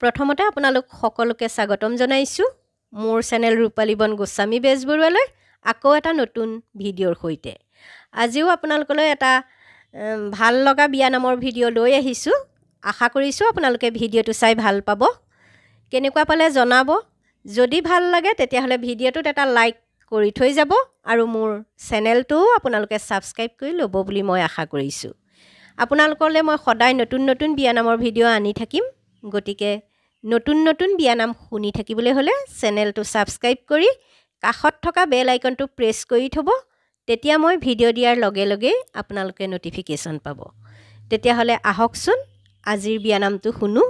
প্ৰথমতে আপোনালোক সকলোকে স্বাগতম জনাইছোঁ মোৰ চেনেল ৰূপালী বন গোস্বামী বেজবৰুৱালৈ আকৌ এটা নতুন ভিডিঅ'ৰ সৈতে। আজিও আপোনালোকলৈ এটা ভাল লগা বিয়া নামৰ ভিডিঅ' লৈ আহিছোঁ। আশা কৰিছোঁ আপোনালোকে ভিডিঅ'টো চাই ভাল পাব। কেনেকুৱা পালে জনাব। যদি ভাল লাগে তেতিয়াহ'লে ভিডিঅ'টোত এটা লাইক কৰি থৈ যাব আৰু মোৰ চেনেলটোও আপোনালোকে ছাবস্ক্ৰাইব কৰি ল'ব বুলি মই আশা কৰিছোঁ। আপোনালোকলৈ মই সদায় নতুন নতুন বিয়া নামৰ ভিডিঅ' আনি থাকিম। গতিকে নতুন নতুন বিয়া নাম শুনি থাকিবলৈ হ'লে চেনেলটো ছাবস্ক্ৰাইব কৰি কাষত থকা বেল আইকনটো প্ৰেছ কৰি থ'ব। তেতিয়া মই ভিডিঅ' দিয়াৰ লগে লগে আপোনালোকে ন'টিফিকেশ্যন পাব। তেতিয়াহ'লে আহকচোন আজিৰ বিয়া নামটো শুনো।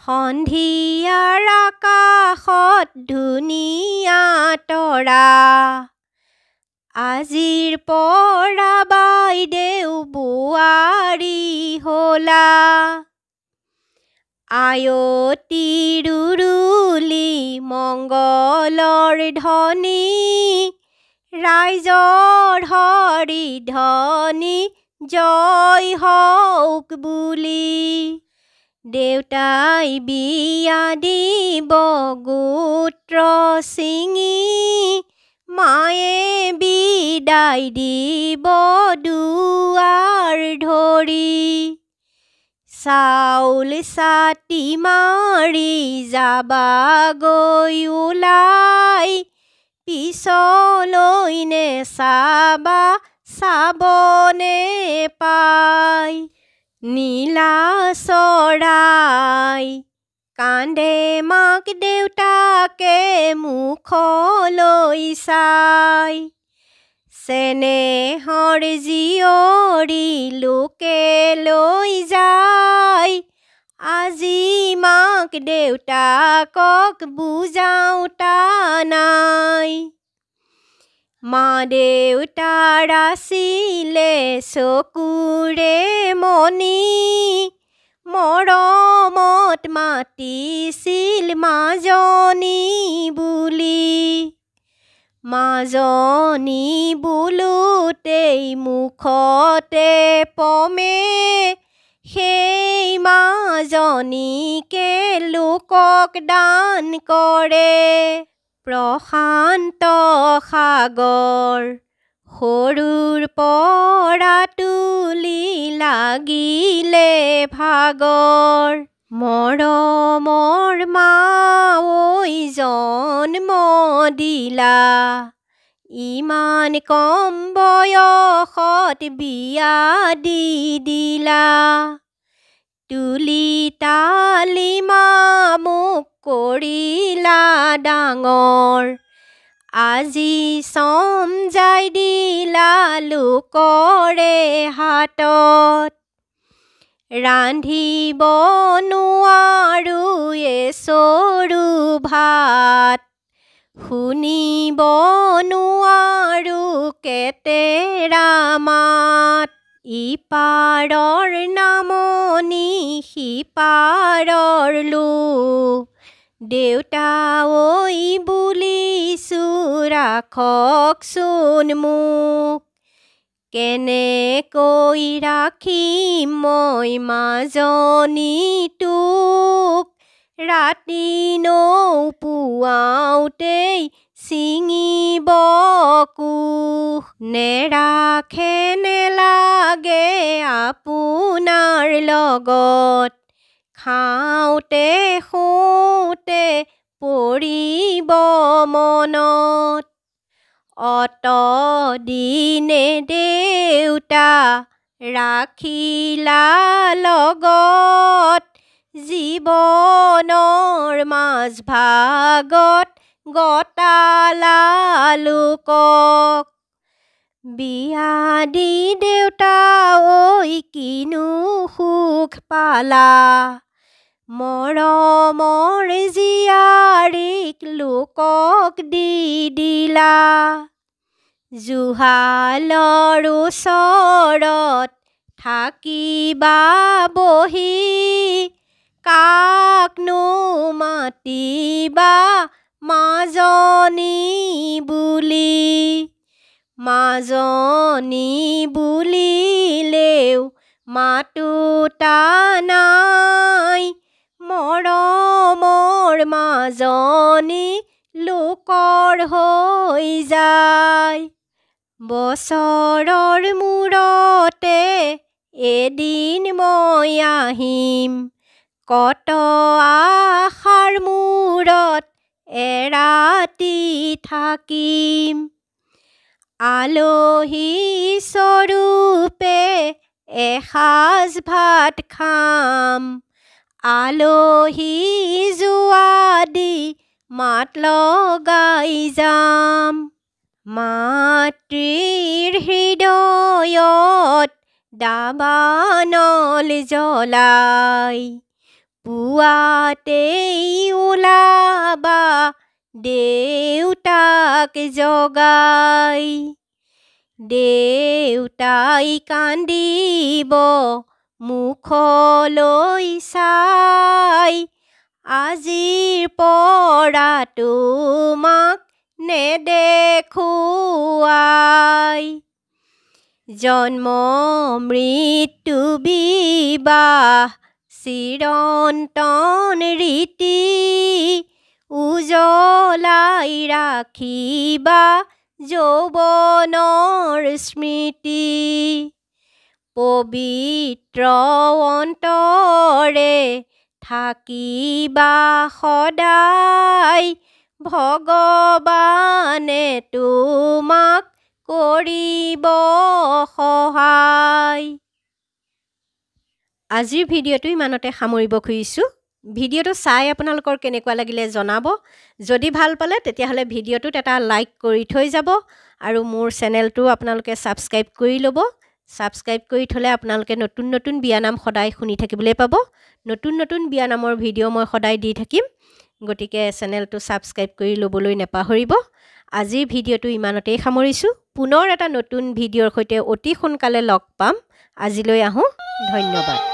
সন্ধিয়াৰ আকাশত ধুনীয়া তৰা, আজিৰ পৰা বাইদেউ বোৱাৰী হ'লা। আয়তী ৰুৰুলি মংগলৰ ধ্বনি, ৰাইজৰ হৰি ধ্বনি জয় হওক বুলি। দেউতাই বিয়া দিব গোত্ৰ ছিঙি, মায়ে বিদায় দিব দুৱাৰ ধৰি। চাউল চাটি মাৰি যাবাগৈ ওলাই, পিছলৈ নে চাবা চাবনে পাই। নীলা চৰাই কান্দে মাক দেউতাকে মুখলৈ চাই, চেনেহৰ জীয়ৰী লোকে লৈ যায়। আজি মাক দেউতাকক বুজাওঁতা নাই। মা দেউতাৰ আছিলে চকুৰে মণি, মৰমত মাতিছিল মাজনী বুলি। মাজনী বোলোতেই মুখতে পমে, সেই মাজনীকে লোকক দান কৰে। প্ৰশান্ত সাগৰ সৰুৰ পৰা তুলি লাগিলে ভাগৰ, মৰমৰ মা ঐ জন্ম দিলা, ইমান কম বয়সত বিয়া দি দিলা। তুলি তালি মা মোক কৰিলা ডাঙৰ, আজি চমজাই দিলা লোকৰে হাতত। ৰান্ধিব নোৱাৰো এচৰু ভাত, শুনিব নোৱাৰো কেতেৰা মাত। ইপাৰৰ নামনি সিপাৰৰ লো, দেউতা ঐ বুলিছোঁ ৰাখকচোন মোক। কেনেকৈ ৰাখিম মই মাজনীটোক, ৰাতি নৌপুৱাওঁতেই ছিঙিব কোষ। নেৰাখে নেলাগে আপোনাৰ লগত, খাওঁতে শুওঁতে পৰিব মনত। অতদিনে দেউতা ৰাখিলা লগত, জীৱনৰ মাজ ভাগত গতালা লোকক। বিয়া দি দেউতা ঐ কিনো সুখ পালা, মৰমৰ জীয়াৰীক লোকক দি দিলা। জুহালৰ ওচৰত থাকিবা বহি, কাকনো মাতিবা মাজনী বুলি। মাজনী বুলিলেও মাতোতা নাই, মৰমৰ মাজনী লোকৰ হৈ যায় বছৰৰ মূৰতে এদিন মই আহিম কত আশাৰ মূৰত এৰাতি থাকিম আলহী স্বৰূপে এসাঁজ ভাত খাম আলহী যোৱা দি মাত লগাই যাম মাতৃৰ হৃদয়ত দাবানল জ্বলাই পুৱাতেই ওলাবা দেউতাক জগাই দেউতাই কান্দিব মুখলৈ চাই আজিৰ পৰা তোমাক নেদেখুৱাই জন্ম মৃত্যু বিবাহ চিৰন্তন ৰীতি উজ্বলাই ৰাখিবা যৌৱনৰ স্মৃতি পবিত্ৰ অন্তৰে থাকিবা সদায় ভগৱানে তোমাক কৰিব সহায় আজিৰ ভিডিঅ'টো ইমানতে সামৰিব খুজিছোঁ ভিডিঅ'টো চাই আপোনালোকৰ কেনেকুৱা লাগিলে জনাব যদি ভাল পালে তেতিয়াহ'লে ভিডিঅ'টোত এটা লাইক কৰি থৈ যাব আৰু মোৰ চেনেলটো আপোনালোকে ছাবস্ক্ৰাইব কৰি ল'ব ছাবস্ক্ৰাইব কৰি থ'লে আপোনালোকে নতুন নতুন বিয়ানাম সদায় শুনি থাকিবলৈ পাব নতুন নতুন বিয়ানামৰ ভিডিঅ' মই সদায় দি থাকিম গতিকে চেনেলটো ছাবস্ক্ৰাইব কৰি ল'বলৈ নেপাহৰিব আজিৰ ভিডিঅ'টো ইমানতেই সামৰিছোঁ পুনৰ এটা নতুন ভিডিঅ'ৰ সৈতে অতি সোনকালে লগ পাম আজিলৈ আহোঁ ধন্যবাদ